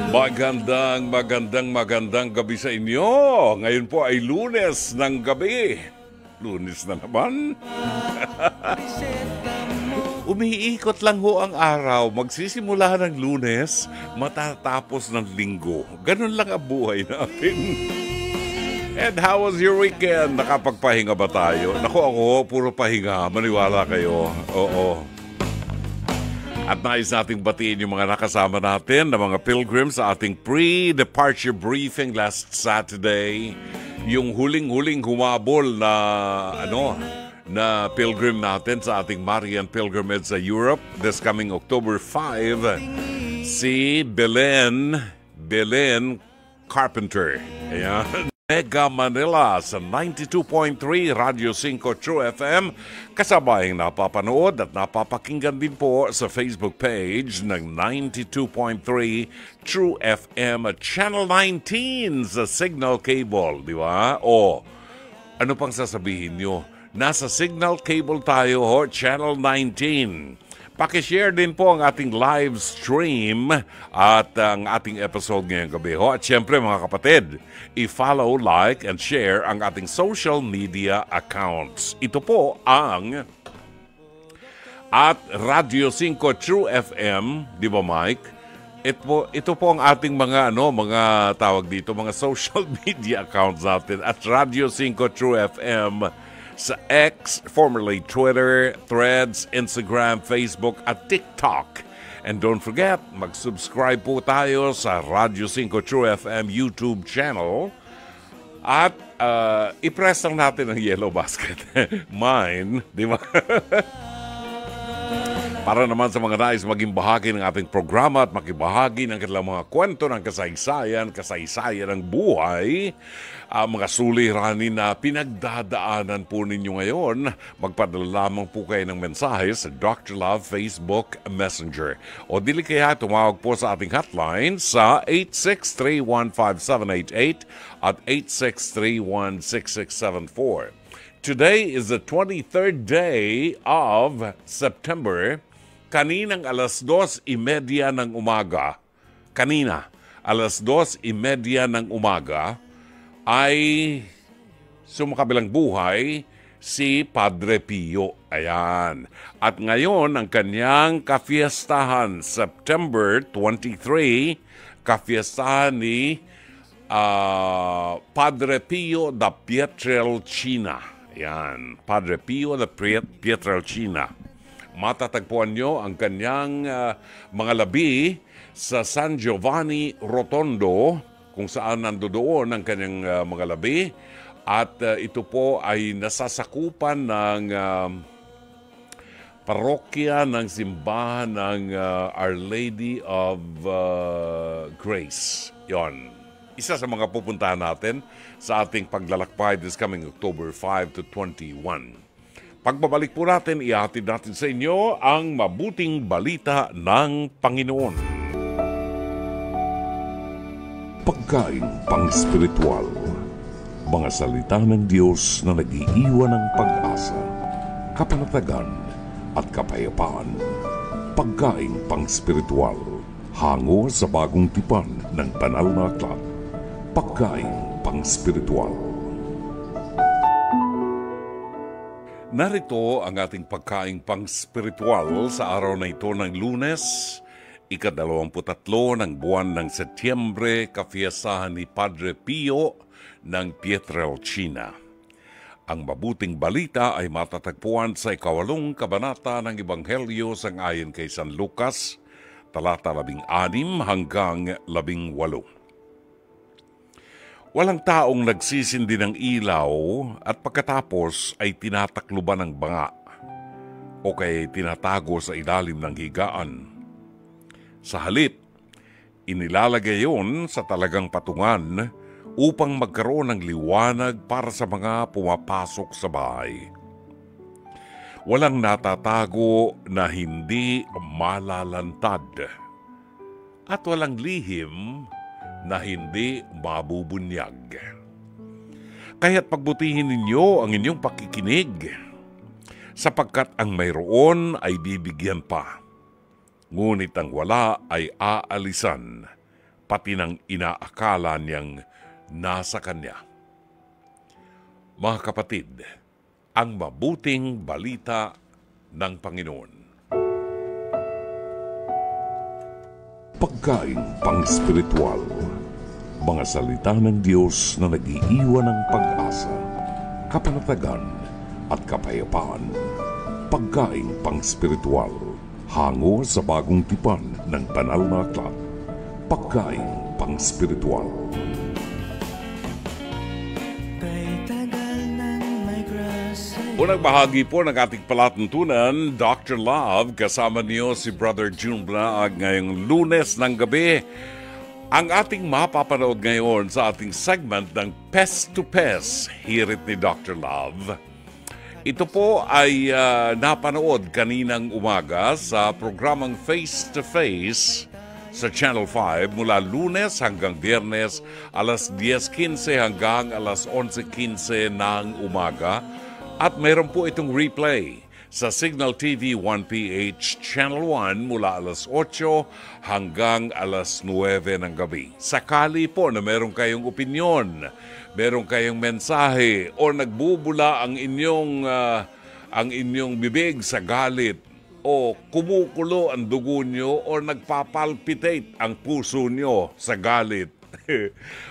Magandang gabi sa inyo. Ngayon po ay Lunes ng gabi. Lunes na naman. Umiikot lang ho ang araw. Magsisimula ng Lunes, matatapos ng Linggo. Ganun lang ang buhay natin. And how was your weekend? Nakapagpahinga ba tayo? Naku ako, puro pahinga. Maniwala kayo. Oo. At nais nating batiin yung mga nakasama natin na mga pilgrims sa ating pre-departure briefing last Saturday. Yung huling-huling humabol na pilgrim natin sa ating Marian pilgrimage sa Europe this coming October 5, si Belen Carpenter. Ayan. Mega Manila sa 92.3 Radio 5 True FM. Kasabayang napapanood at napapakinggan din po sa Facebook page ng 92.3 True FM at Channel 19 sa Signal Cable, di ba? O, ano pang sasabihin nyo? Nasa Signal Cable tayo, Channel 19. Pakishare din po ang ating live stream at ang ating episode ngayong gabi. At syempre mga kapatid, i-follow, like, and share ang ating social media accounts. Ito po ang at Radio 5 True FM, di ba Mike? Ito po ang ating mga tawag dito, mga social media accounts natin at Radio 5 True FM sa X, formerly Twitter, Threads, Instagram, Facebook at TikTok. And don't forget, mag-subscribe po tayo sa Radio 5 True FM YouTube channel at i-press lang natin ang yellow basket. Mine, di ba? Para naman sa mga nais maging bahagi ng ating programa at makibahagi ng kanilang mga kwento ng kasaysayan ng buhay, mga suliranin na pinagdadaanan po ninyo ngayon, magpadala lamang po kayo ng mensahe sa Dr. Love Facebook Messenger. O dili kaya tumawag po sa ating hotline sa 863-15788 at 863-16674. Today is the 23rd day of September. Kaninang alas 2:30 ng umaga, alas 2:30 ng umaga, ay sumakabilang buhay si Padre Pio. Ayan. At ngayon, ang kanyang kafiestahan, September 23, kafiestahan ni Padre Pio da Pietrelcina. Ayan. Padre Pio da Pietrelcina. Matatagpuan nyo ang kanyang mga labi sa San Giovanni Rotondo, kung saan nandoon ang kanyang mga labi. At ito po ay nasasakupan ng parokya ng simbahan ng Our Lady of Grace. Yon. Isa sa mga pupuntahan natin sa ating paglalakbay this coming October 5 to 21. Pagbabalik po natin, ihatid natin sa inyo ang mabuting balita ng Panginoon. Pagkain pang-spiritual. Mga salita ng Diyos na nag-iiwan ng pag-asa, kapanatagan at kapayapaan. Pagkain pang-spiritual. Hango sa bagong tipan ng banal na aklat. Pagkain pang-spiritual. Narito ang ating pagkaing pang-spiritual sa araw na ito ng Lunes, ika-23 ng buwan ng Setyembre, kafiestahan ni Padre Pio ng Pietrelcina. Ang mabuting balita ay matatagpuan sa 8 kabanata ng Ebanghelyo sangayon kay San Lucas, talata 16 hanggang 18. Walang taong nagsisindi ng ilaw at pagkatapos ay tinatakluban ng banga o kaya tinatago sa ilalim ng higaan. Sa halip, inilalagay yon sa talagang patungan upang magkaroon ng liwanag para sa mga pumapasok sa bahay. Walang natatago na hindi malalantad at walang lihim na hindi mabubunyag. Kaya't pagbutihin ninyo ang inyong pakikinig, sapagkat ang mayroon ay bibigyan pa, ngunit ang wala ay aalisan pati ng inaakala niyang nasa kanya. Mga kapatid, ang mabuting balita ng Panginoon. Pagkain pang-spiritual, mga salita ng Diyos na nag-iiwan ng pag-asa, kapanatagan at kapayapaan. Pagkain pang-spiritual, hango sa bagong tipan ng banal na aklat. Pagkain pang-spiritual. Unang bahagi po ng ating palatuntunan, Dr. Love, kasama niyo si Brother June Blaag ngayong Lunes ng gabi. Ang ating mapapanood ngayon sa ating segment ng Pest to Pest, hirit ni Dr. Love. Ito po ay napanood kaninang umaga sa programang Face to Face sa Channel 5 mula Lunes hanggang Biyernes, alas 10:15 hanggang alas 11:15 ng umaga. At mayroon po itong replay sa Signal TV 1PH Channel 1 mula alas 8 hanggang alas 9 ng gabi. Sakali po na meron kayong opinyon, meron kayong mensahe o nagbubula ang inyong bibig sa galit o kumukulo ang dugo nyo o nagpapalpitate ang puso nyo sa galit.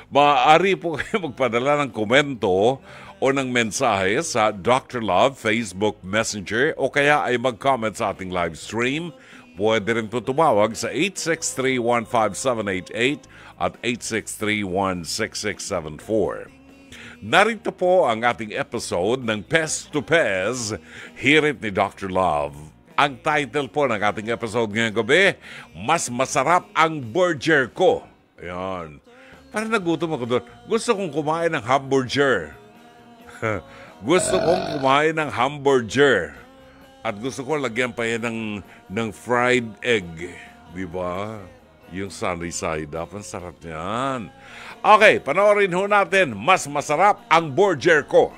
Maaari po kayo magpadala ng komento o ng mensahe sa Dr. Love Facebook Messenger o kaya ay mag-comment sa ating live stream. Pwede rin po tumawag sa 863-15788 at 863-16674. Narito po ang ating episode ng Pest to Pest, hirit ni Dr. Love. Ang title po ng ating episode ngayong gabi, Mas Masarap ang Burger Ko. Ayan. Parang nagutom ako doon. Gusto kong kumain ng hamburger. Gusto kong kumain ng hamburger. At gusto ko lagyan pa yan ng fried egg. Diba? Yung sunny side up. Ang sarap niyan. Okay, panoorin ho natin. Mas masarap ang burger ko.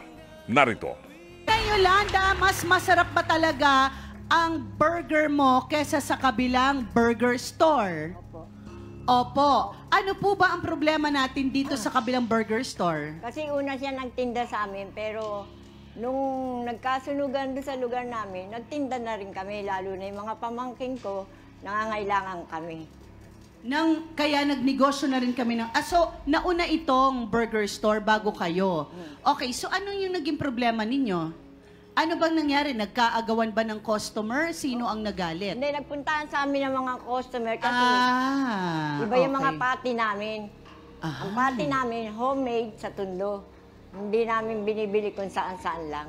Narito. Yolanda, mas masarap ba talaga ang burger mo kesa sa kabilang burger store? Opo. Ano po ba ang problema natin dito sa kabilang burger store? Kasi una siya nagtinda sa amin, pero nung nagkasunugan doon sa lugar namin, nagtinda na rin kami, lalo na yung mga pamangkin ko, nangangailangan kami. Kaya nagnegosyo na rin kami ng... so, nauna itong burger store bago kayo. Okay, so ano yung naging problema ninyo? Ano bang nangyari? Nagkaagawan ba ng customer? Sino ang nagalit? Hindi, nagpuntahan sa amin ng mga customer kasi iba yung mga pati namin. Ang pati namin, homemade sa Tondo. Hindi namin binibili kung saan-saan lang.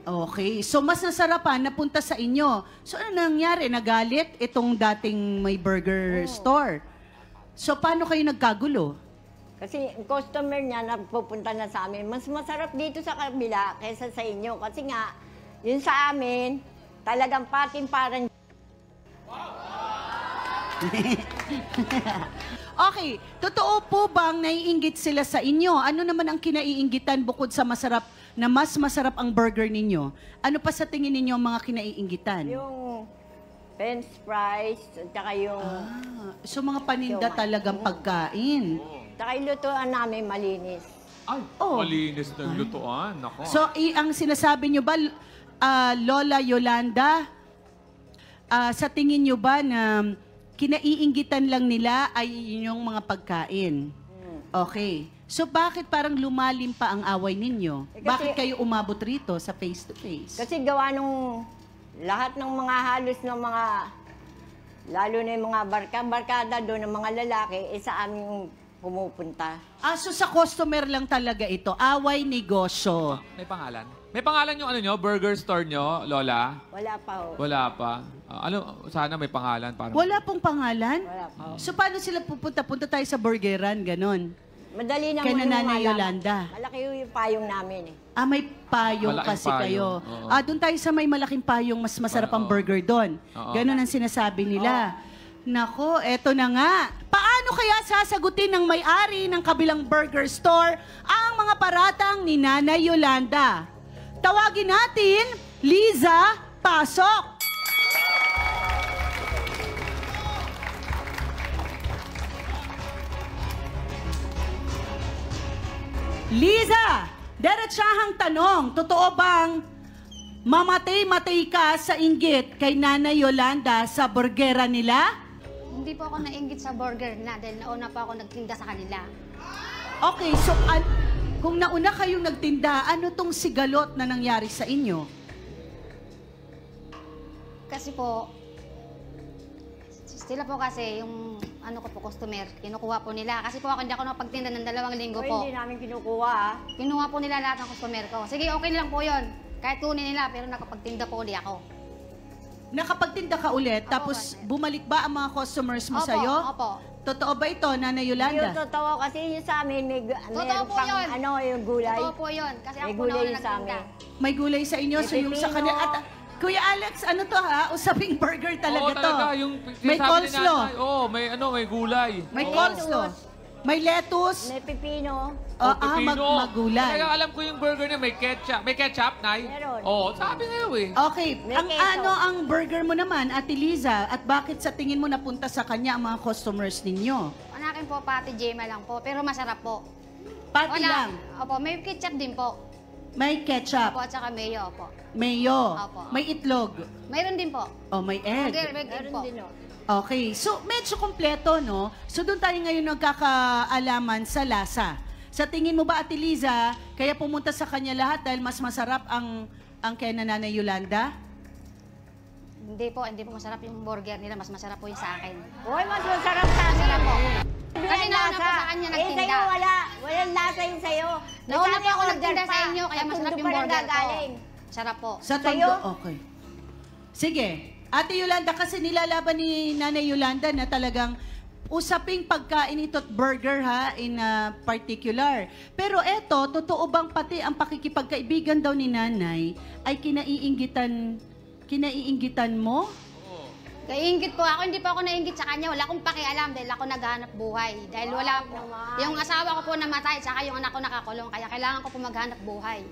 Okay, so mas nasarapan napunta sa inyo. So ano nangyari? Nagalit itong dating may burger store. So paano kayo nagkagulo? Kasi ang customer niya nagpupunta na sa amin, mas masarap dito sa kabila kaysa sa inyo. Kasi nga, yun sa amin, talagang patin parang... Okay, totoo po bang naiinggit sila sa inyo? Ano naman ang kinaiinggitan bukod sa masarap na mas masarap ang burger ninyo? Ano pa sa tingin ninyo ang mga kinaiinggitan? Yung French fries, at saka yung... So mga paninda talagang pagkain. Saka yung lutuan namin malinis. Ay, malinis ng lutuan. Nako. So ang sinasabi nyo ba, Lola Yolanda, sa tingin nyo ba na kinaiinggitan lang nila ay inyong mga pagkain? Okay. So bakit parang lumalim pa ang away ninyo? Kasi, bakit kayo umabot rito sa face-to-face? Kasi gawa nung lahat ng mga halos ng mga, lalo na yung mga barkada doon ng mga lalaki, sa aming pumupunta. So sa customer lang talaga ito, away negosyo. May pangalan? May pangalan yung ano nyo, burger store nyo, Lola? Wala pa ho. Wala pa. Sana may pangalan. Para Wala pong pangalan? Wala pa ho. So paano sila pupunta? Punta tayo sa burgeran, ganon. Madali na Kay mo Nanay malaman. Yolanda. Malaki yung payong namin eh. May payong Malaking kasi payong, kayo. oo. Doon tayo sa may malaking payong, mas masarap ang Oo. burger doon. Oo. Ganon ang sinasabi nila. Nako, eto na nga. Paano kaya sasagutin ng may-ari ng kabilang burger store ang mga paratang ni Nanay Yolanda? Tawagin natin, Liza, pasok! Liza, diretsahang tanong, totoo bang mamatay-matay ka sa inggit kay Nanay Yolanda sa burgera nila? Hindi po ako nainggit sa burger na dahil nauna pa ako nagtinda sa kanila. Okay, so kung nauna kayong nagtinda, ano tong sigalot na nangyari sa inyo? Kasi po, sila po kasi yung ano ko po, customer, kinukuha po nila. Kasi po ako hindi ako nakapagtinda ng 2 linggo po. Hindi namin kinukuha. Kinuha po nila lahat ng customer ko. Sige, okay lang po yun. Kahit kunin nila, pero nakapagtinda po ulit ako. Nakapagtinda ka ulit, Opo, tapos kasi. bumalik ba ang mga customers mo Opo, sa'yo? opo. Totoo ba ito, Nanay Yung Yolanda? totoo kasi yung sa amin, Totoo meron po pang yun. yung gulay. Totoo po yun. Kasi May ako po gulay nauna yung sa nagtinda. amin. May gulay sa inyo, May so yung sa pipino. kanila. At, Kuya Alex, ano to ha? Usaping burger talaga Oo, to. talaga. Yung May sinasabi ni coleslaw. Nanay, Oo, may gulay. May May coleslaw. lettuce. May lettuce. May pipino. Pipino. Magulay. Talaga alam ko yung burger niya may ketchup. May ketchup, Nay? Meron. Oo, sabi nga yun eh. Okay, May ang keso. ano ang burger mo naman, Ate Liza, at bakit sa tingin mo napunta sa kanya ang mga customers ninyo? Ang akin po, pati Jema lang po. Pero masarap po. Pati lang, Opo, may ketchup din po. may ketchup, Opo, at saka mayo, opo. mayo, Opo. may itlog, Mayroon din po. o may egg. Burger, din Meron po. din, oh. Okay, so medyo kompleto, no? So doon tayo ngayon nagkakaalaman sa lasa. Sa tingin mo ba, Ate Liza, kaya pumunta sa kanya lahat dahil mas masarap ang kay Nanay Yolanda? Hindi po masarap yung burger nila. Mas masarap po yung sa akin. Uy, mas masarap sa amin. Masarap po. Hindi Kasi ang nauna lasa. po sa kanya Eh, nagtinda. sa'yo wala. Walang lasa yung sa'yo. Nauna Sabi po ako order nagtinda pa. sa inyo, kaya Sa masarap Tondo yung pa burger ko. nanggagaling. Sarap po. Sa Sa'yo? Tondo, okay. Sige. Ate Yolanda, kasi nilalaban ni Nanay Yolanda na talagang usaping pagkain ito at burger ha, in particular. Pero eto, totoo bang pati ang pakikipagkaibigan daw ni Nanay ay kinaiingitan mo? Kaiingit po ako, hindi po ako nainggit sa kanya. Wala akong pakialam dahil ako naghahanap buhay. Dahil wala po. Yung asawa ko po namatay, saka yung anak ko nakakulong. Kaya kailangan ko po maghanap buhay.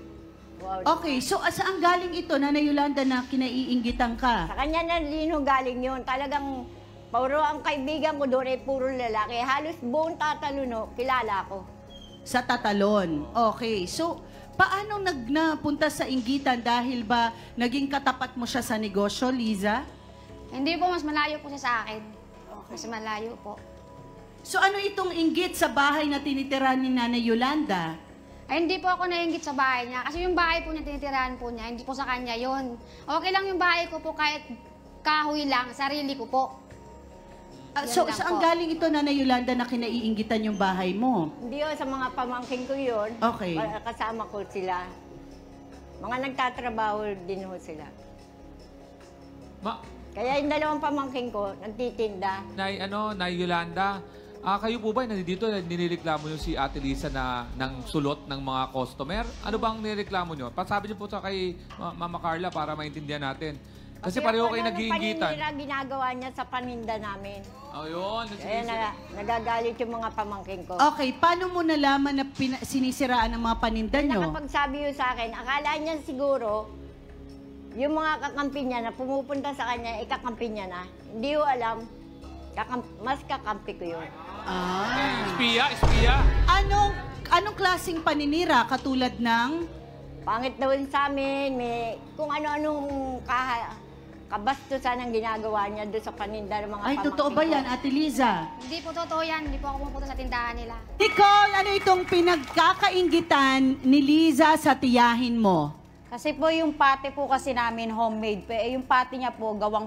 Wow. Okay, so saan galing ito, Nanay Yolanda, na kinaiingitan ka? Sa kanya na lino galing yun. Talagang puro ang kaibigan ko doon ay puro lalaki. Halos buong Tataluno, kilala ko. Sa Tatalon. Okay, so paano napunta sa inggitan? Dahil ba naging katapat mo siya sa negosyo, Liza? Hindi po, mas malayo po siya sa akin. Mas malayo po. So ano itong inggit sa bahay na tinitirahan ni Nanay Yolanda? Ay, hindi po ako nainggit sa bahay niya. Kasi yung bahay po niya, tinitirahan po niya, hindi po sa kanya yon. Okay lang yung bahay ko po kahit kahoy lang, sarili ko po. So Yan lang saan po. galing ito, Nanay Yolanda, na kinaiinggitan yung bahay mo? Hindi yun, sa mga pamangkin ko yun. Okay. Kasama ko sila. Mga nagtatrabaho din ho sila. Kaya yung 2 pamangkin ko, nagtitinda. Nay Yolanda, kayo po ba nandito ninireklamo nyo si Ate Liza na ng sulot ng mga customer? Ano bang nireklamo nyo? Pasabi nyo po sa kay Mama Carla para maintindihan natin. Kasi pareho kayo nag-iingitan. Paninira ginagawa niya sa paninda namin. Ayun. Kaya nagagalit yung mga pamangkin ko. Okay, paano mo nalaman na sinisiraan ang mga paninda nyo? Nakapagsabi yun sa akin, akala niya siguro, yung mga kakampi niya na pumupunta sa kanya, ikakampi niya na. Hindi ko alam, mas kakampi ko yun. Ah. Espiya. Anong klaseng paninira katulad ng... Pangit daw yun sa amin, may kung ano-anong kabastusan ang ginagawa niya doon sa paninda ng mga Ay, pamangkin totoo ba ko. yan, Ate Liza? Hindi po totoo yan. Hindi po ako pumunta sa tindahan nila. Nicole, ano itong pinagkakainggitan ni Liza sa tiyahin mo? Kasi po yung pati po kasi namin homemade po. Eh yung pati niya po gawang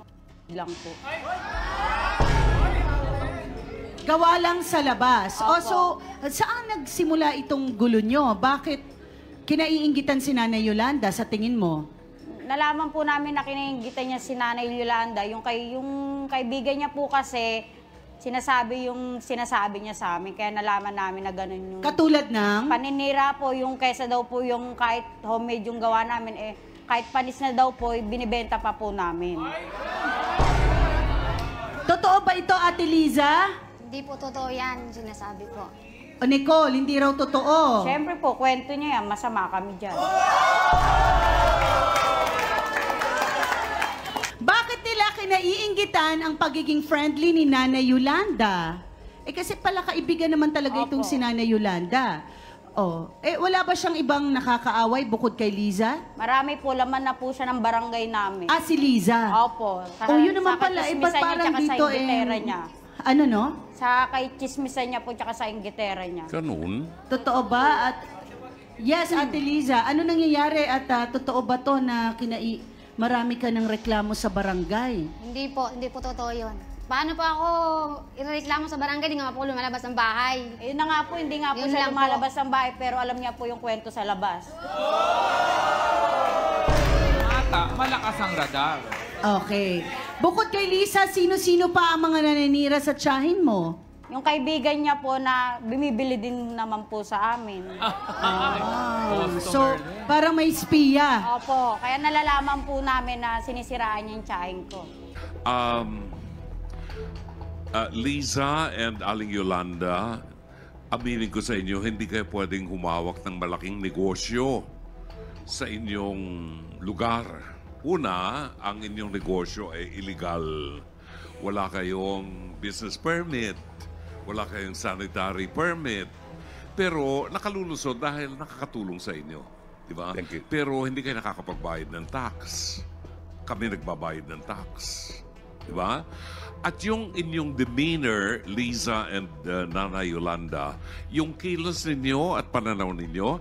lang po. Gawa lang sa labas. O Opo. so, saan nagsimula itong gulo nyo? Bakit kinaiinggitan si Nanay Yolanda sa tingin mo? Nalaman po namin na kinainggitan niya si Nanay Yolanda. Yung kaibigan niya po kasi sinasabi niya sa amin. Kaya nalaman namin na ganun yung Katulad ng... paninira po yung kaysa daw po yung kahit homemade yung gawa namin. Eh kahit panis na daw po, binibenta pa po namin. Totoo ba ito, Ate Liza? Hindi po totoo yan, sinasabi po. O Nicole, hindi raw totoo. Siyempre po, kwento niya yan. Masama kami dyan. Bakit nila kinaiinggitan ang pagiging friendly ni Nanay Yolanda? Eh kasi pala kaibigan naman talaga itong Opo. si Nanay Yolanda. Oh, wala ba siyang ibang nakakaaway bukod kay Liza? Marami po, laman na po siya ng barangay namin. Ah, si Liza. Opo. Yun naman pala. Ba't parang dito sa inggitera niya. Ano no? Sa kay chismisan niya po, tsaka sa inggitera niya. Ganun. Totoo ba? At yes, Ate Liza, ano nangyayari at totoo ba to na marami ka ng reklamo sa barangay? Hindi po totoo yun. Paano po ako ireklamo sa barangay, hindi nga po lumalabas ng bahay. Yun na nga po, hindi nga po Yun siya lang lumalabas ng bahay, pero alam niya po yung kwento sa labas. Malakas ang radar. Okay. Bukod kay Lisa, sino-sino pa ang mga naninira sa tiyahin mo? Yung kaibigan niya po na bumibili din naman po sa amin. So, parang may spiya. Opo, kaya nalalaman po namin na sinisiraan niya yung tiyahin ko. Liza and Aling Yolanda, aminin ko sa inyo, hindi kayo pwedeng humawak ng malaking negosyo sa inyong lugar. Una, ang inyong negosyo ay illegal. Wala kayong business permit. Wala kayong sanitary permit. Pero nakalulusod dahil nakakatulong sa inyo. Diba? Thank you. Pero hindi kayo nakakapagbayad ng tax. Kami nagbabayad ng tax. Diba? At yung inyong demeanor, Liza and Nana Yolanda, yung kilos ninyo at pananaw ninyo,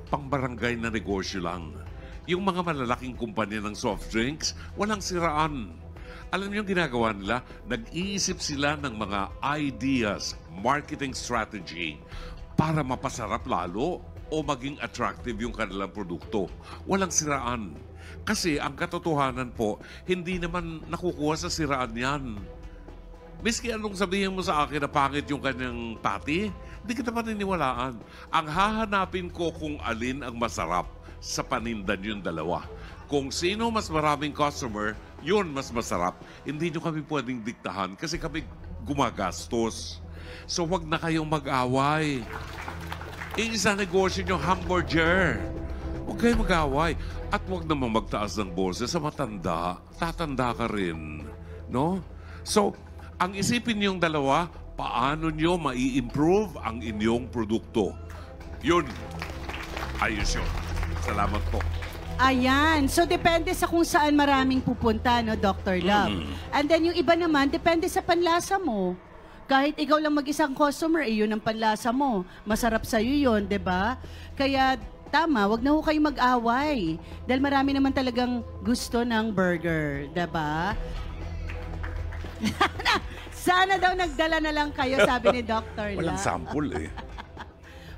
pang-barangay na negosyo lang. Yung mga malalaking kumpanya ng soft drinks, walang siraan. Alam niyo yung ginagawa nila? Nag-iisip sila ng mga ideas, marketing strategy, para mapasarap lalo o maging attractive yung kanilang produkto. Walang siraan. Kasi ang katotohanan po, hindi naman nakukuha sa siraan yan. Miski anong sabihin mo sa akin na pangit yung kanyang patty, hindi kita paniniwalaan. Ang hahanapin ko kung alin ang masarap sa panindan yung dalawa. Kung sino mas maraming customer, yun mas masarap. Hindi nyo kami pwedeng diktahan kasi kami gumagastos. So wag na kayong mag-away. Isa negosyo nyo, hamburger. Huwag kayong mag-away. At huwag naman magtaas ng boses sa matanda. Tatanda ka rin. No? So, ang isipin niyong dalawa, paano niyo mai-improve ang inyong produkto. Yun. Ayos yun. Salamat po. Ayan. So, depende sa kung saan maraming pupunta, no, Dr. Love. And then, yung iba naman, depende sa panlasa mo. Kahit ikaw lang mag-isang customer, yun ang panlasa mo. Masarap sa'yo yun, di ba? Kaya, tama, wag na ho kayo mag-away. Dahil marami naman talagang gusto ng burger, di ba? Sana daw nagdala na lang kayo, sabi ni Dr. Love. Walang sample eh.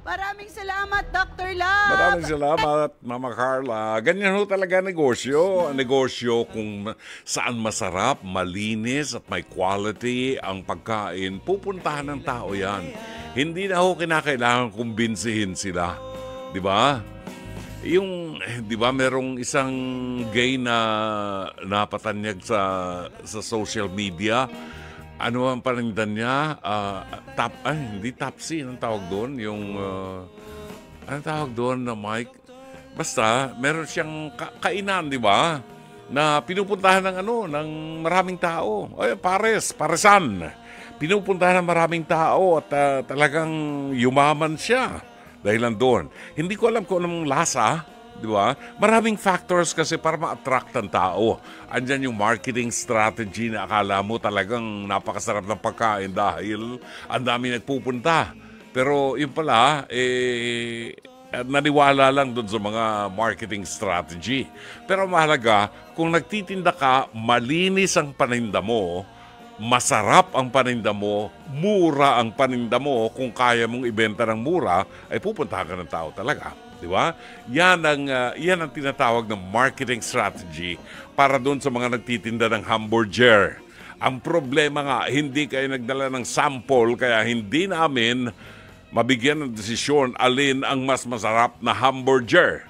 Maraming salamat, Dr. Love. Maraming salamat, Mama Carla. Ganyan ho talaga negosyo. Negosyo kung saan masarap, malinis at may quality ang pagkain, pupuntahan ng tao yan. Hindi na ho kinakailangan kumbinsihin sila. Di ba? Yung, di ba, merong isang gay na napatanyag sa social media. Ano ang panindan niya? Hindi Topsy. Anong tawag doon? Yung, anong tawag doon na Mike? Basta, meron siyang kainan, di ba? Na pinupuntahan ng maraming tao. Ay, paresan. Pinupuntahan ng maraming tao at talagang yumaman siya. Dahil doon. Hindi ko alam kung anong lasa, di ba? Maraming factors kasi para ma-attract ang tao. Andyan yung marketing strategy na akala mo talagang napakasarap ng pagkain dahil ang dami nagpupunta. Pero yun pala, naniwala lang doon sa mga marketing strategy. Pero mahalaga, kung nagtitinda ka, malinis ang paninda mo, masarap ang paninda mo, mura ang paninda mo, kung kaya mong ibenta ng mura, ay pupuntahan ka ng tao talaga. Di ba? Yan ang tinatawag ng marketing strategy para doon sa mga nagtitinda ng hamburger. Ang problema nga, hindi kayo nagdala ng sample, kaya hindi namin mabigyan ng desisyon alin ang mas masarap na hamburger.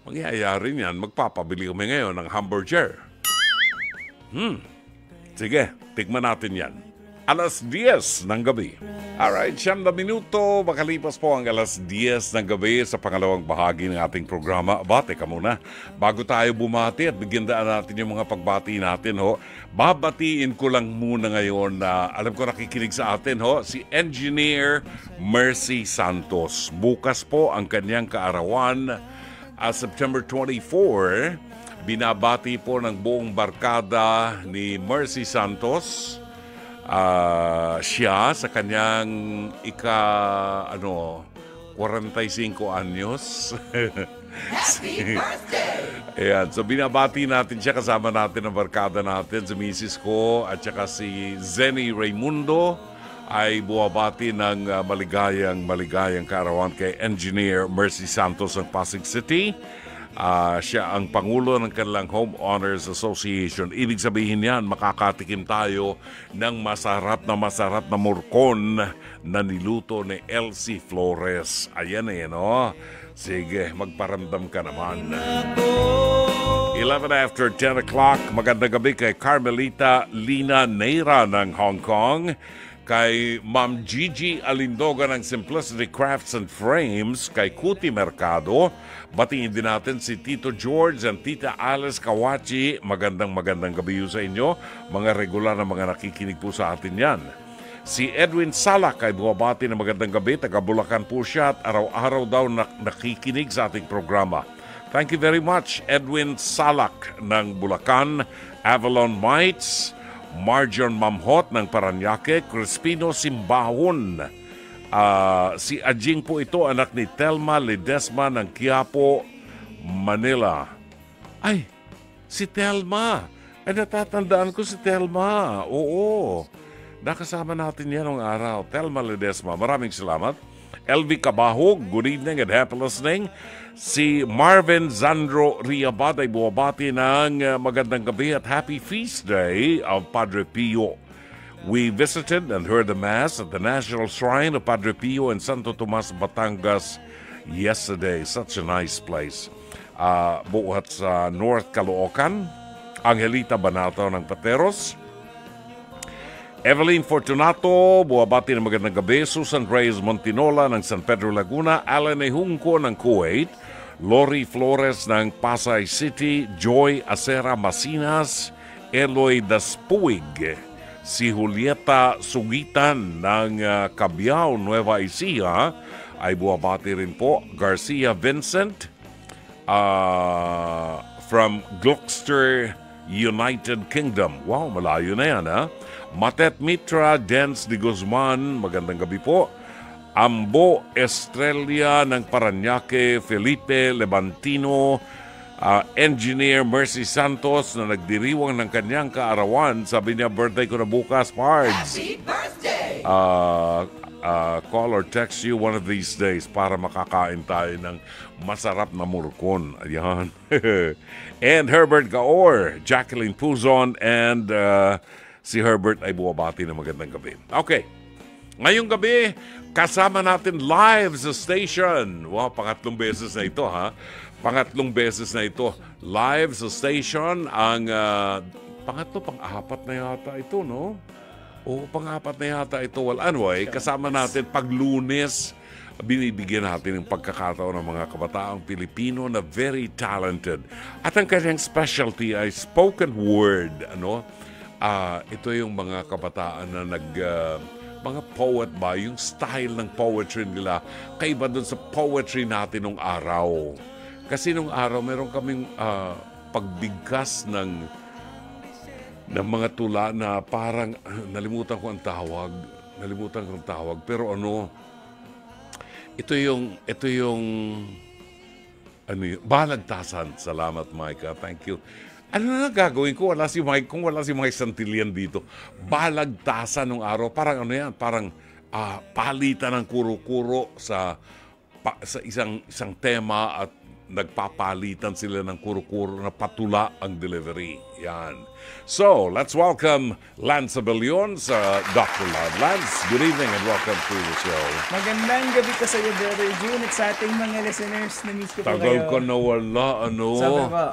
Mangyayari niyan, magpapabili kami ngayon ng hamburger. Sige, tigman natin yan. alas 10 ng gabi. Alright, 9 minuto, makalipas po ang alas 10 ng gabi sa pangalawang bahagi ng ating programa. Teka muna, bago tayo bumati at bigyan daan natin yung mga pagbati natin, babatiin ko lang muna ngayon na alam ko nakikinig sa atin, si Engineer Mercy Santos. Bukas po ang kanyang kaarawan, September 24. Binabati po ng buong barkada ni Mercy Santos siya sa kanyang 45 anyos. Happy birthday! Ayan, so binabati natin siya, kasama natin ang barkada natin, si Mrs. ko at saka si Zenny Raimundo ay buwabati ng maligayang kaarawan kay Engineer Mercy Santos ng Pasig City. Siya ang Pangulo ng kanilang Home Owners Association. Ibig sabihin yan, makakatikim tayo ng masarap na murkon na niluto ni Elsie Flores. Ayan no? Sige, magparamdam ka naman. 11 after 10 o'clock, magandang gabi kay Carmelita Lina Neira ng Hong Kong, kay Ma'am Gigi Alindoga ng Simplicity Crafts and Frames, kay Kuti Mercado. Batiin din natin si Tito George and Tita Alice Kawachi. Magandang gabi sa inyo. Mga regular na mga nakikinig po sa atin yan. Si Edwin Salak ay buwabati na magandang gabi. Taga Bulacan po siya at araw-araw daw nakikinig sa ating programa. Thank you very much, Edwin Salak ng Bulacan. Avalon Mites, Marjon Mamhot ng Paranaque, Crispino Simbahon. Si Ajing po ito, anak ni Telma Ledesma ng Quiapo, Manila. Ay, si Telma. Ay, natatandaan ko si Telma. Oo. Nakasama natin yan ng araw. Telma Ledesma, maraming salamat. LV Cabahog, good evening and happy listening. Si Marvin Zandro Riabad ay buwabati ng magandang gabi at happy feast day of Padre Pio. We visited and heard the Mass at the National Shrine of Padre Pio in Santo Tomas, Batangas yesterday. Such a nice place. Buhat sa North Caloocan, Angelita Banato ng Pateros. Evelyn Fortunato, buwabati ng magandang gabi. Susan Reyes Montinola ng San Pedro Laguna. Alan Ehunco ng Kuwait. Lori Flores ng Pasay City. Joy Acera Masinas. Eloy Daspuig. Si Julieta Sugitan ng Cabiao, Nueva Ecija ay buwabati rin po. Garcia Vincent from Gloucester, United Kingdom. Wow, malayo na yan Matet Mitra Dens de Guzman, magandang gabi po. Ambo Estrella ng Paranaque, Felipe Levantino, Engineer Mercy Santos na nagdiriwang ng kanyang kaarawan. Sabi niya, birthday ko na bukas, Pards. Happy birthday! Call or text you one of these days para makakain tayo ng masarap na murkon. Ayan. And Herbert Gaor, Jacqueline Puzon, and si Herbert ay buwabati na magandang gabi. Okay. Ngayong gabi, kasama natin live sa station. Wow, pangatlong beses na ito Pangatlong beses na ito. Live sa station ang pang-apat na yata ito, no? O pang-apat na yata ito. Well, anyway, kasama natin pag Lunes, binibigyan natin ng pagkakataon ng mga kabataang Pilipino na very talented. At ang kanyang specialty ay spoken word, ito yung mga kabataan na mga poet ba, yung style ng poetry nila, kaiba dun sa poetry natin nung araw. Kasi nung araw, meron kaming pagbigkas ng mga tula na parang, nalimutan ko ang tawag. Pero ito yung balagtasan. Salamat, Micah. Thank you. Ano na gagawin ko? Wala si Mike. Kung wala si Mike Santillan dito, balagtasan nung araw. Parang parang palitan ng kuro-kuro sa isang tema at nagpapalitan sila ng kuro-kuro na patula ang delivery. Yan. So, let's welcome Lance Abellion sa Dr. Love. Lance, good evening and welcome to the show. Magandang gabi ko sa iyo, Brother June, at sa ating mga listeners. Na-miss ko po Tagal kayo. ko nawala, ano? Sabi ko,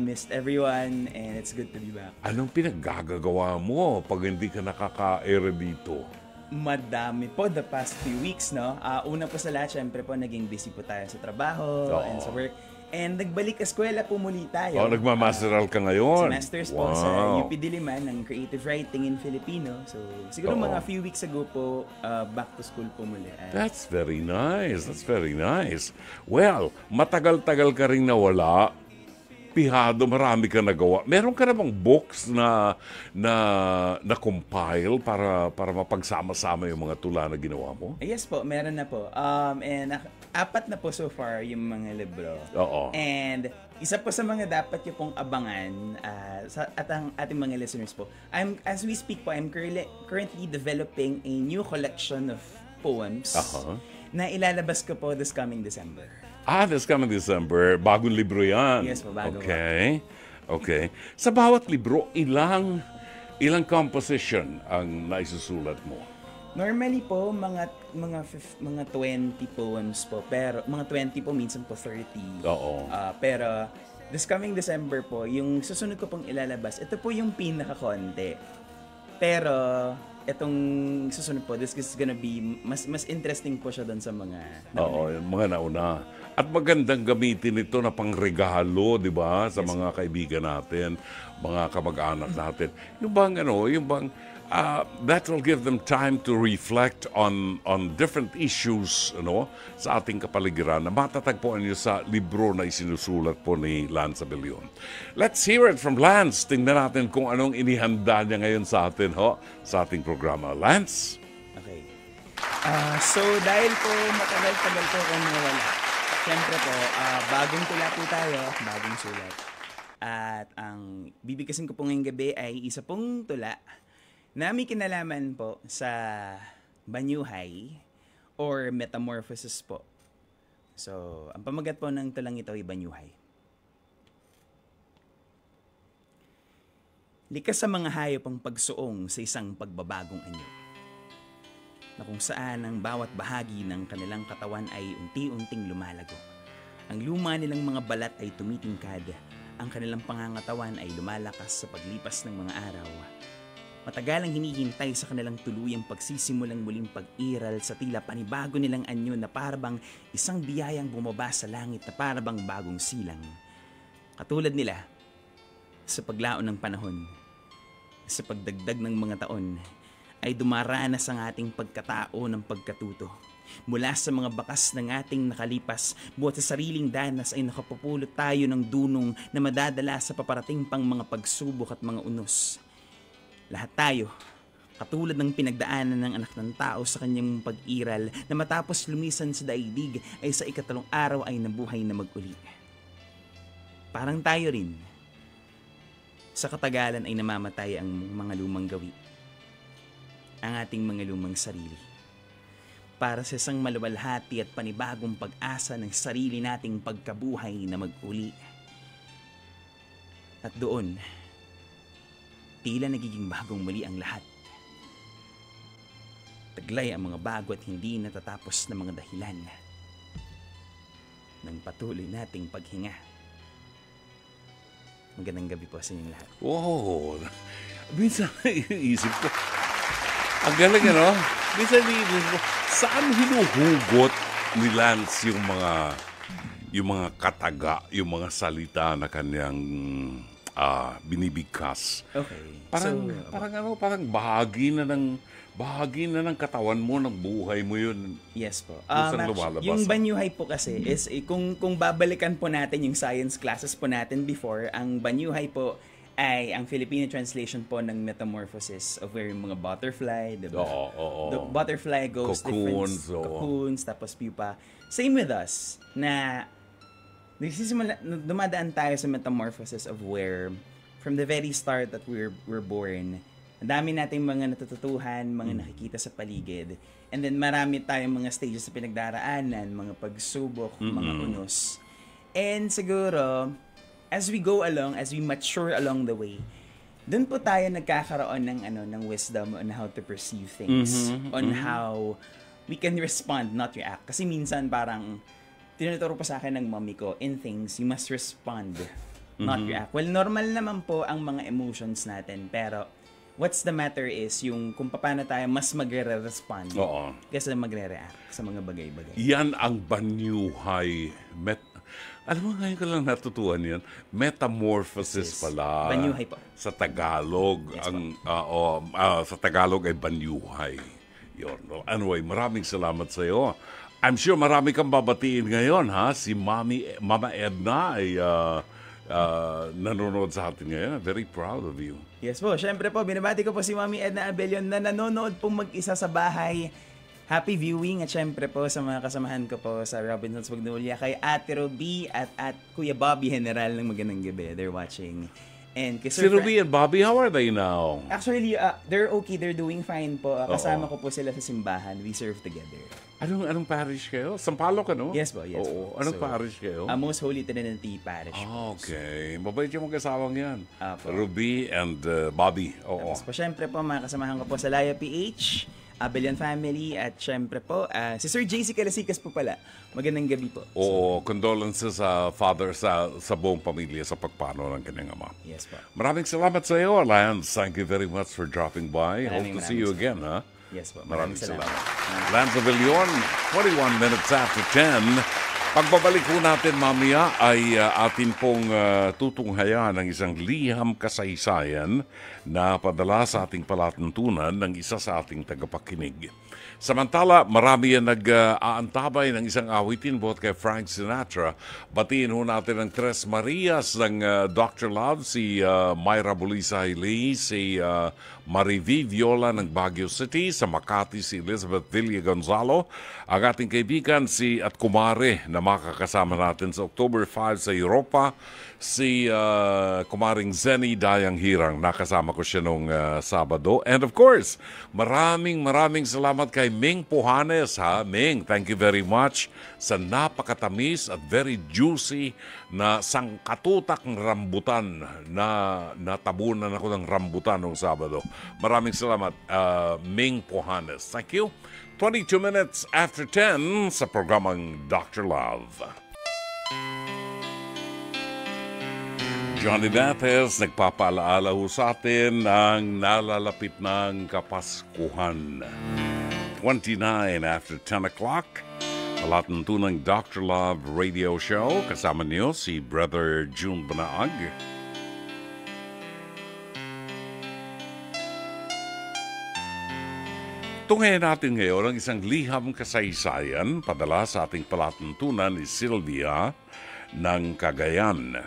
missed everyone and it's good to be back. Anong pinaggagawa mo pag hindi ka nakaka-air dito? Madami po the past few weeks, no? Una po sa lahat, syempre po, naging busy po tayo sa trabaho and sa work. And nagbalik eskwela po muli tayo. Nagmamasteral ka ngayon? Semesters po sa UP Diliman ng Creative Writing in Filipino. So, siguro mga few weeks ago po, back to school po muli. That's very nice. That's very nice. Well, matagal-tagal ka rin nawala. Pihado, marami ka nagawa. Meron ka namang books na compile para mapagsama-sama yung mga tula na ginawa mo? Yes po, meron na po. And 4 na po so far yung mga libro. Oo. And isa po sa mga dapat yung pong abangan at ang ating mga listeners po. As we speak po, I'm currently developing a new collection of poems na ilalabas ko po this coming December. This coming December. Bagong libro yan. Yes po, bago. Okay. Sa bawat libro, ilang composition ang naisusulat mo? Normally po, mga 20 poems po. Pero, mga 20 po, minsan po 30. Oo. Pero, this coming December po, yung susunod ko pong ilalabas, ito po yung pinaka-konti. Pero, itong susunod po, this is gonna be, mas interesting po siya doon sa mga yung mga nauna. At magandang gamitin ito na pangregalo, di ba, sa mga kaibigan natin, mga kamag-anak natin. Yung bang, that will give them time to reflect on different issues, sa ating kapaligiran na matatagpuan niyo sa libro na isinusulat po ni Lance Abellion. Let's hear it from Lance. Tingnan natin kung anong inihanda niya ngayon sa atin, sa ating programa. Lance? Okay. So, dahil po matagal-tagal po kung nawala, siyempre po, bagong tula po tayo, bagong sulat. At ang bibigkasin ko po ngayong gabi ay isa pong tula na may kinalaman po sa Banyuhay or Metamorphosis po. So, ang pamagat po ng tulang ito ay Banyuhay. Likas sa mga hayop ang pagsuong sa isang pagbabagong anyo, na kung saan ang bawat bahagi ng kanilang katawan ay unti-unting lumalago. Ang luma nilang mga balat ay tumitingkad, ang kanilang pangangatawan ay lumalakas sa paglipas ng mga araw. Matagal ang hinihintay sa kanilang tuluyang pagsisimulang muling pag-iral sa tila panibago nilang anyo na parabang isang biyayang bumaba sa langit na parabang bagong silang. Katulad nila, sa paglaon ng panahon, sa pagdagdag ng mga taon, ay dumaranas ang ating pagkatao ng pagkatuto. Mula sa mga bakas ng ating nakalipas, buhat sa sariling danas ay nakapupulot tayo ng dunong na madadala sa paparating pang mga pagsubok at mga unos. Lahat tayo, katulad ng pinagdaanan ng anak ng tao sa kanyang pag-iral na matapos lumisan sa daigdig ay sa 3 araw ay nabuhay na mag-uli. Parang tayo rin, sa katagalan ay namamatay ang mga lumang gawi, ang ating mga lumang sarili, para sa isang maluwalhati at panibagong pag-asa ng sarili nating pagkabuhay na mag-uli. At doon, tila nagiging bagong muli ang lahat. Taglay ang mga bago at hindi natatapos na mga dahilan ng patuloy nating paghinga. Magandang gabi po sa inyong lahat. Wow! Minsan iisip ko, ang galing, Minsan iisip ko, saan hinuhugot ni Lance yung mga kataga, yung mga salita na kanyang binibigkas? Okay. Parang bahagi na ng katawan mo, ng buhay mo yun. Yes po. Lumalabas. Yung Banyuhay po kasi is kung babalikan po natin yung science classes po natin before, ang Banyuhay po ay ang Filipino translation po ng Metamorphosis of where yung mga butterfly, diba? Oo. The butterfly goes cocoons, tapos pupa. Same with us, na dumadaan tayo sa metamorphosis of where from the very start that we're born, ang dami nating mga natututuhan, mga nakikita sa paligid, and then marami tayong mga stages sa pinagdaraanan, mga pagsubok, mga unos. And siguro, as we go along, as we mature along the way, dun po tayo nagkakaroon ng wisdom on how to perceive things, on how we can respond, not react. Kasi minsan parang tinuturo pa sa akin ng mommy ko, in things, you must respond, not react. Well, normal naman po ang mga emotions natin, pero what's the matter is yung kung paano tayo mas magre-respond kaysa magre-react sa mga bagay-bagay. Yan ang banyuhay. Alam mo, ngayon ko lang natutuhan yan. Metamorphosis pala. Banyuhay po. Sa Tagalog. Yes, Sa Tagalog ay banyuhay. Yun. Anyway, maraming salamat sa iyo. I'm sure marami kang babatiin ngayon, ha? Si Mama Edna ay nanonood sa atin ngayon. I'm very proud of you. Yes po. Siyempre po, binabati ko po si Mami Edna Abelion na nanonood pong mag-isa sa bahay. Happy viewing at syempre po sa mga kasamahan ko po sa Robinson's Magnolia, kay Ate Ruby at Kuya Bobby General ng magandang gabi. They're watching. And si Ruby and Bobby, how are they now? Actually, they're okay. They're doing fine po. Kasama ko po sila sa simbahan. We serve together. Anong parish kayo? Sampaloc, ano? Yes po, yes po. po. Anong parish kayo? Most Holy Trinity Parish. Okay. Mabait yung magkasawang yan. Ruby and Bobby. Tapos po, syempre po, mga kasamahan ko po sa Laya PH, Abelian Family, at syempre po, si Sir JC Calasikas po pala. Magandang gabi po. Condolences sa father, sa buong pamilya sa pagpano ng kanyang ama. Yes po. Maraming salamat sa iyo, Lance. Thank you very much for dropping by. Hope to see you again, ha? Yes po. Maraming salamat. Lance Avillon, 21 minutes after 10. Pagbabalik po natin mamaya ay atin pong tutunghayan ng isang liham kasaysayan na padala sa ating palatuntunan ng isa sa ating tagapakinig. Samantala, marami yan nag-aantabay ng isang awitin buhat kay Frank Sinatra. Batiin ho natin ang Tres Marias ng Dr. Love, si Myra Bulisa Hailey, si Mariví Viola ng Baguio City, sa Makati si Elizabeth Villa Gonzalo, ang ating kaibigan si at kumare na makakasama natin sa October 5 sa Europa, si kumaring Zenny Dayang Hirang, nakasama ko siya nung Sabado. And of course, maraming salamat kay Ming Puhanes, ha? Ming, thank you very much sa napakatamis at very juicy na sangkatutak ng rambutan na natabunan ako ng rambutan nung Sabado. Maraming salamat, Ming Puhanes. Thank you. 22 minutes after 10 sa programang Dr. Love. Johnny Mathis nagpapaalaala ho sa atin ng nalalapit ng Kapaskuhan. 29 after 10 o'clock, palatuntunang Dr. Love Radio Show. Kasama niyo si Brother June Banaag. Tunghayan natin ngayon ang isang liham kasaysayan padala sa ating palatuntunan ni Sylvia ng Cagayan.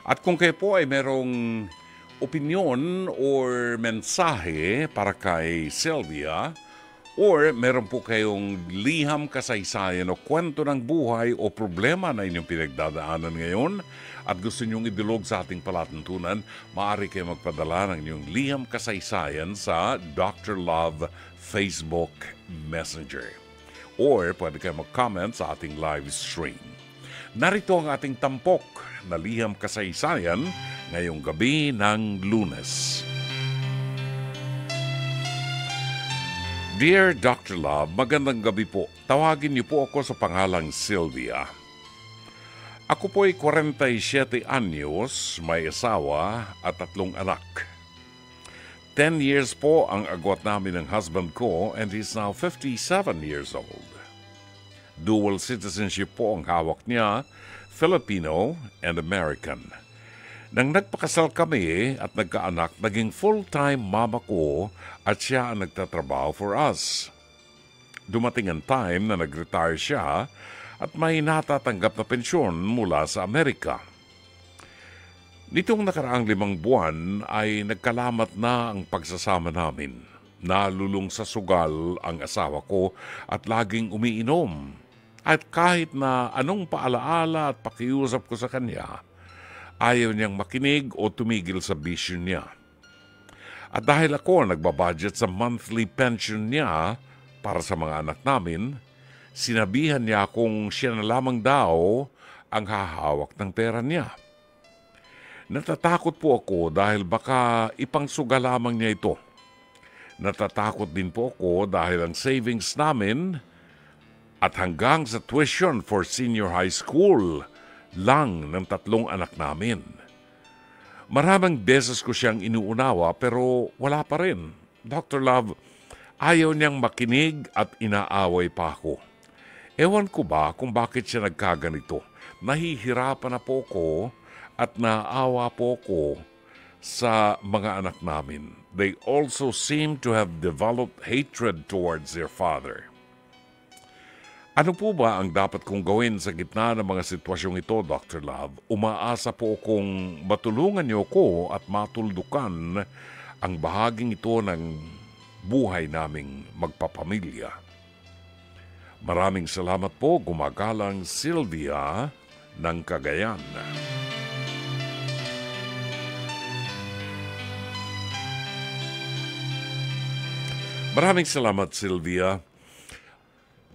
At kung kayo po ay merong opinion or mensahe para kay Sylvia, or meron po kayong liham kasaysayan o kwento ng buhay o problema na inyong pinagdadaanan ngayon at gusto nyong ibilog sa ating palatuntunan, maaari kayo magpadala ng inyong liham kasaysayan sa Dr. Love Facebook Messenger. Or pwede kayo mag-comment sa ating live stream. Narito ang ating tampok na liham kasaysayan ngayong gabi ng Lunes. Dear Dr. Love, magandang gabi po. Tawagin niyo po ako sa pangalang Sylvia. Ako po ay 47 anyos, may asawa at 3 anak. 10 years po ang agwat namin ng husband ko and he's now 57 years old. Dual citizenship po ang hawak niya, Filipino and American. Nang nagpakasal kami at nagkaanak, naging full-time mama ko at siya ang nagtatrabaho for us. Dumating ang time na nag-retire siya at may natatanggap na pensyon mula sa Amerika. Nitong nakaraang 5 buwan ay nagkalamat na ang pagsasama namin. Nalulung sa sugal ang asawa ko at laging umiinom. At kahit na anong paalaala at pakiusap ko sa kanya, ayaw niyang makinig o tumigil sa bisyo niya. At dahil ako nagbabudget sa monthly pension niya para sa mga anak namin, sinabihan niya kung siya na lamang daw ang hahawak ng pera niya. Natatakot po ako dahil baka ipangsuga lamang niya ito. Natatakot din po ako dahil ang savings namin at hanggang sa tuition for senior high school lang ng 3 anak namin. Maraming beses ko siyang inuunawa pero wala pa rin. Dr. Love, ayaw niyang makinig at inaaway pa ako. Ewan ko ba kung bakit siya nagkaganito. Nahihirapan na po ko at naawa po ko sa mga anak namin. They also seem to have developed hatred towards their father. Ano po ba ang dapat kong gawin sa gitna ng mga sitwasyong ito, Dr. Love? Umaasa po kung matulungan niyo ko at matuldukan ang bahaging ito ng buhay naming magpapamilya. Maraming salamat po, gumagalang Sylvia ng Cagayan. Maraming salamat, Sylvia.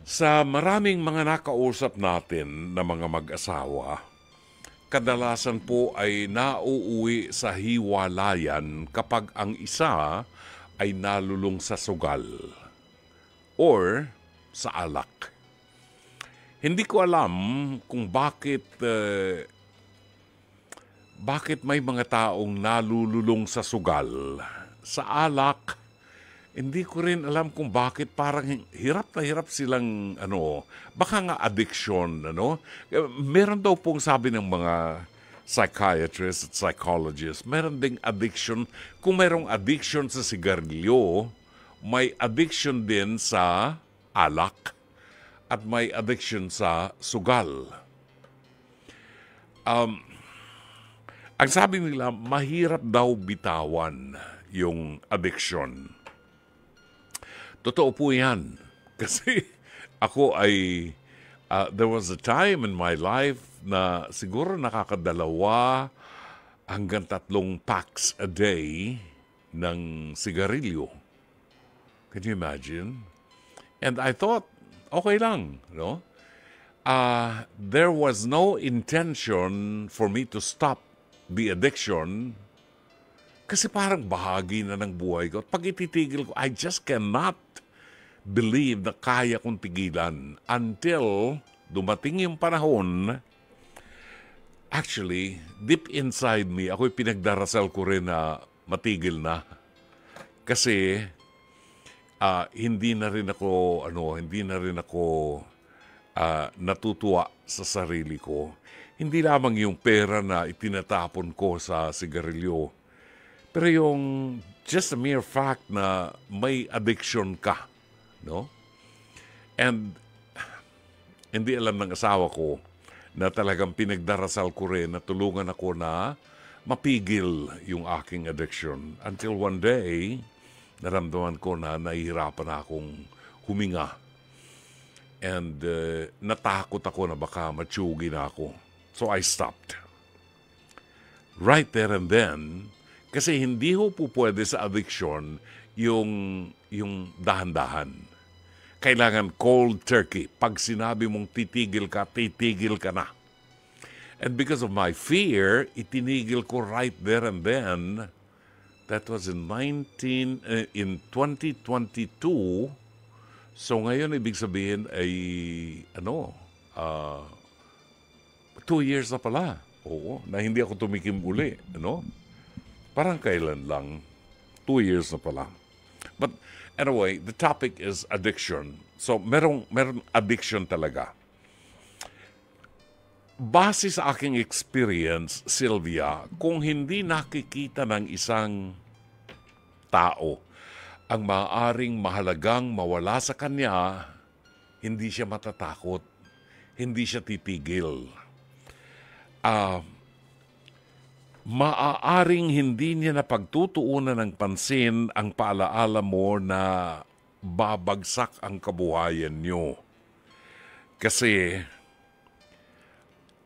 Sa maraming mga nakausap natin na mga mag-asawa, kadalasan po ay nauuwi sa hiwalayan kapag ang isa ay nalulung sa sugal or sa alak. Hindi ko alam kung bakit may mga taong nalululong sa sugal. Sa alak, hindi ko rin alam kung bakit parang hirap na hirap silang baka nga addiction, Meron daw pong sabi ng mga psychiatrists at psychologists, meron ding addiction. Kung merong addiction sa sigarilyo, may addiction din sa alak at may addiction sa sugal. Ang sabi nila, mahirap daw bitawan yung addiction. Totoo po yan. Kasi ako ay, there was a time in my life na siguro nakakadalawa hanggang 3 packs a day ng sigarilyo. Can you imagine? And I thought, okay lang, no? There was no intention for me to stop the addiction kasi parang bahagi na ng buhay ko. At pag ititigil ko, I just cannot believe na kaya kong tigilan until dumating yung panahon. Actually, deep inside me, ako'y pinagdarasal ko rin na matigil na. Kasi hindi na rin ako natutuwa sa sarili ko. Hindi lamang yung pera na itinatapon ko sa sigarilyo, pero yung just a mere fact na may addiction ka, no? And hindi alam ng asawa ko na talagang pinagdarasal ko rin na tulungan ako na mapigil yung aking addiction. Until one day, naramdaman ko na nahihirapan akong huminga. And natakot ako na baka matsugi na ako. So I stopped. Right there and then, kasi hindi ho po pwede sa addiction yung dahan-dahan. Kailangan cold turkey. Pag sinabi mong titigil ka na. And because of my fear, itinigil ko right there and then. That was in 2022. So ngayon, ibig sabihin ay, 2 years na pala. Oo, na hindi ako tumikim uli. Parang kailan lang. 2 years na pala. But anyway, the topic is addiction. So, merong addiction talaga. Base sa aking experience, Sylvia, kung hindi nakikita ng isang tao ang maaaring mahalagang mawala sa kanya, hindi siya matatakot. Hindi siya titigil. Maaaring hindi niya napagtutuunan ng pansin ang paalaala mo na babagsak ang kabuhayan niyo. Kasi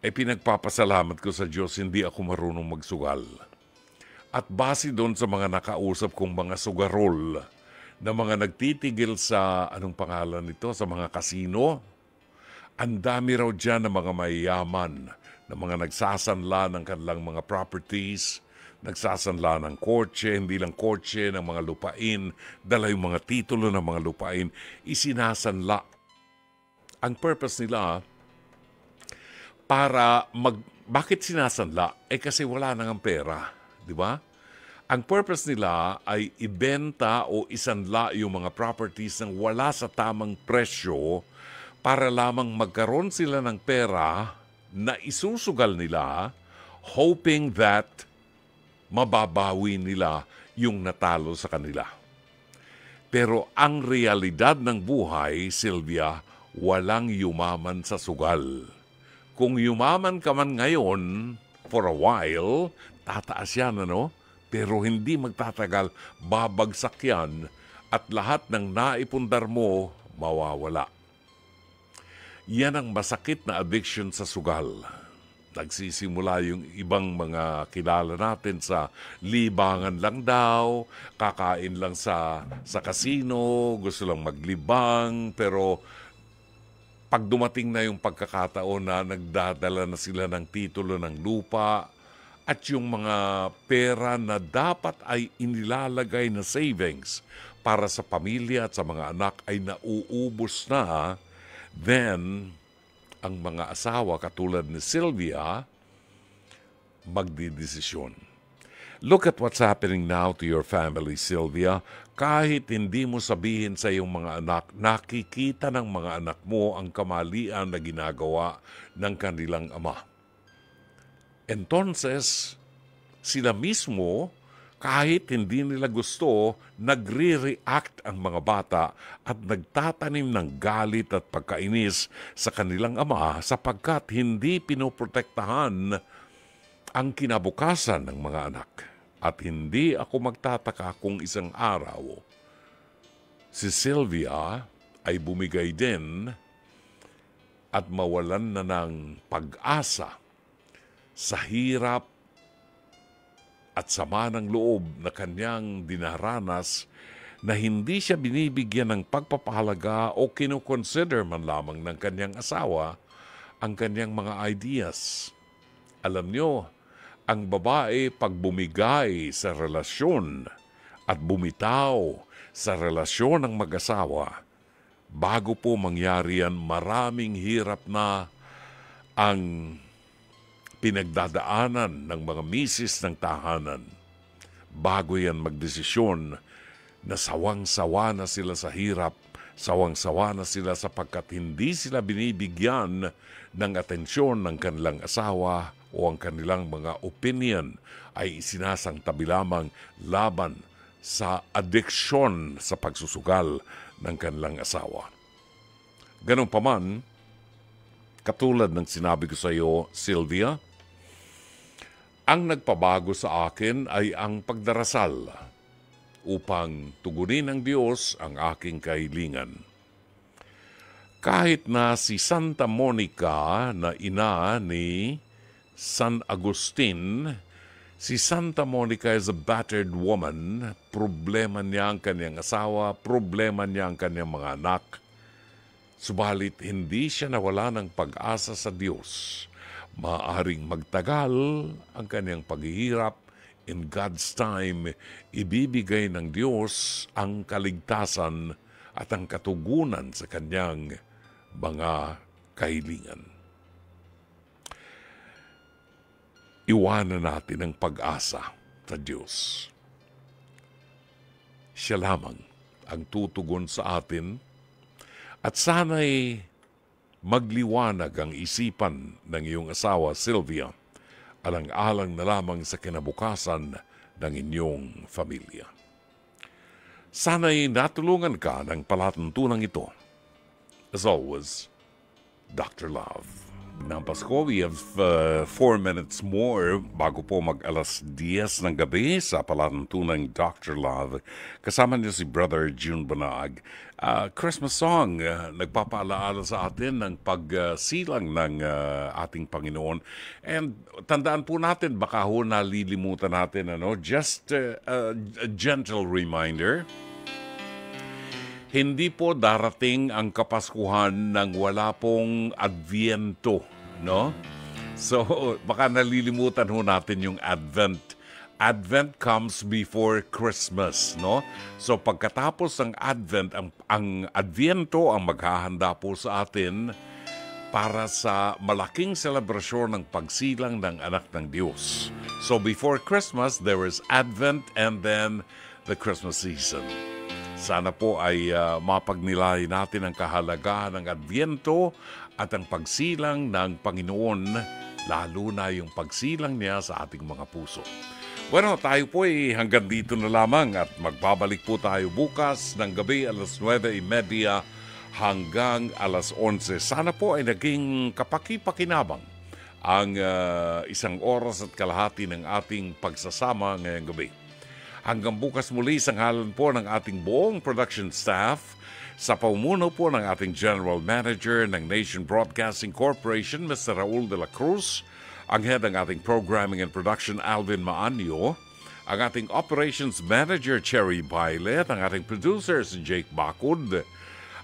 ay pinagpapasalamat ko sa Diyos, hindi ako marunong magsugal. At base doon sa mga nakausap kong mga sugarol na mga nagtitigil sa, anong pangalan nito, sa mga kasino, ang dami raw dyan ng mga mayayaman ng mga nagsasanla ng kanilang mga properties, nagsasanla ng kotse, hindi lang kotse, ng mga lupain, dala yung mga titulo ng mga lupain, isinasanla. Ang purpose nila, bakit sinasanla? Kasi wala nang pera, di ba? Ang purpose nila ay ibenta o isanla yung mga properties nang wala sa tamang presyo para lamang magkaroon sila ng pera na isusugal nila, hoping that mababawi nila yung natalo sa kanila. Pero ang realidad ng buhay, Sylvia, walang yumaman sa sugal. Kung yumaman ka man ngayon, for a while, tataas yan, ano? Pero hindi magtatagal, babagsak yan at lahat ng naipundar mo mawawala. Yan ang masakit na addiction sa sugal. Nagsisimula yung ibang mga kilala natin sa libangan lang daw, kakain lang sa kasino, gusto lang maglibang, pero pag dumating na yung pagkakataon na nagdadala na sila ng titulo ng lupa, at yung mga pera na dapat ay inilalagay na savings para sa pamilya at sa mga anak ay nauubos na, then ang mga asawa katulad ni Sylvia magdidesisyon. Look at what's happening now to your family, Sylvia. Kahit hindi mo sabihin sa iyong mga anak, nakikita ng mga anak mo ang kamalian na ginagawa ng kanilang ama. Entonces, sila mismo, kahit hindi nila gusto, nagre-react ang mga bata at nagtatanim ng galit at pagkainis sa kanilang ama sapagkat hindi pinoprotektahan ang kinabukasan ng mga anak. At hindi ako magtataka kung isang araw, si Sylvia ay bumigay din at mawalan na ng pag-asa sa hirap at sama ng loob na kanyang dinaranas na hindi siya binibigyan ng pagpapahalaga o kinukonsider man lamang ng kanyang asawa ang kanyang mga ideas. Alam nyo, ang babae pag bumigay sa relasyon at bumitaw sa relasyon ng mag-asawa, bago po mangyari yan, maraming hirap na ang pinagdadaanan ng mga misis ng tahanan bago yan magdesisyon na sawang-sawa na sila sa hirap, sawang-sawa na sila sapagkat hindi sila binibigyan ng atensyon ng kanilang asawa o ang kanilang mga opinion ay isinasangtabi lamang laban sa addiction sa pagsusugal ng kanilang asawa. Ganun pa man, katulad ng sinabi ko sa iyo, Sylvia, ang nagpabago sa akin ay ang pagdarasal upang tugunin ng Diyos ang aking kahilingan. Kahit na si Santa Monica na ina ni San Agustin, si Santa Monica is a battered woman. Problema niya ang kanyang asawa, problema niya ang kanyang mga anak. Subalit hindi siya nawala ng pag-asa sa Diyos. Maaaring magtagal ang kanyang paghihirap. In God's time, ibibigay ng Diyos ang kaligtasan at ang katugunan sa kanyang mga kahilingan. Iwanan natin ang pag-asa sa Diyos. Siya lamang ang tutugon sa atin at sana'y magliwanag ang isipan ng iyong asawa, Sylvia, alang-alang na lamang sa kinabukasan ng inyong pamilya. Sana'y natulungan ka ng palatuntunan ito. As always, Dr. Love. Ng Pasko, we have 4 minutes more bago po mag-alas 10 ng gabi sa palatuntunang Dr. Love. Kasama niyo si Brother June Banag. Christmas song, nagpapaalaala sa atin ng pagsilang ng ating Panginoon. And tandaan po natin, baka ho nalilimutan natin, just a gentle reminder. Hindi po darating ang Kapaskuhan nang wala pong Adviento, no? So, baka nalilimutan ho natin yung Advent. Advent comes before Christmas, no? So, pagkatapos ng Advent, ang Adviento ang maghahanda po sa atin para sa malaking selebrasyon ng pagsilang ng anak ng Diyos. So, before Christmas, there is Advent and then the Christmas season. Sana po ay mapagnilay natin ang kahalagahan ng Adviento at ang pagsilang ng Panginoon, lalo na yung pagsilang niya sa ating mga puso. Bueno, tayo po ay hanggang dito na lamang at magbabalik po tayo bukas ng gabi alas 9:30 hanggang alas 11. Sana po ay naging kapaki-pakinabang ang isang oras at kalahati ng ating pagsasama ngayong gabi. Hanggang bukas muli sa ngalan po ng ating buong production staff, sa paumuno po ng ating General Manager ng Nation Broadcasting Corporation, Mr. Raul de la Cruz, ang head ng ating Programming and Production, Alvin Maanyo, ang ating Operations Manager, Cherry Bailet, ang ating producer, si Jake Bacud,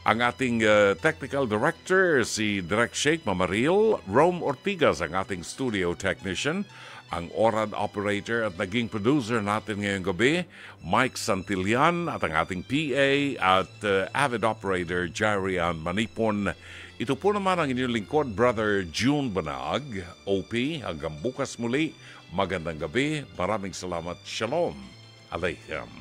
ang ating Technical Director, si Direk Sheikh Mamaril, Rome Ortigas, ang ating Studio Technician, ang ORAD Operator at naging producer natin ngayong gabi, Mike Santillan, at ang ating PA at Avid Operator, Jarian Manipon. Ito po naman ang inyong lingkod, Brother June Banag, OP. Hanggang bukas muli, magandang gabi. Maraming salamat. Shalom Aleichem.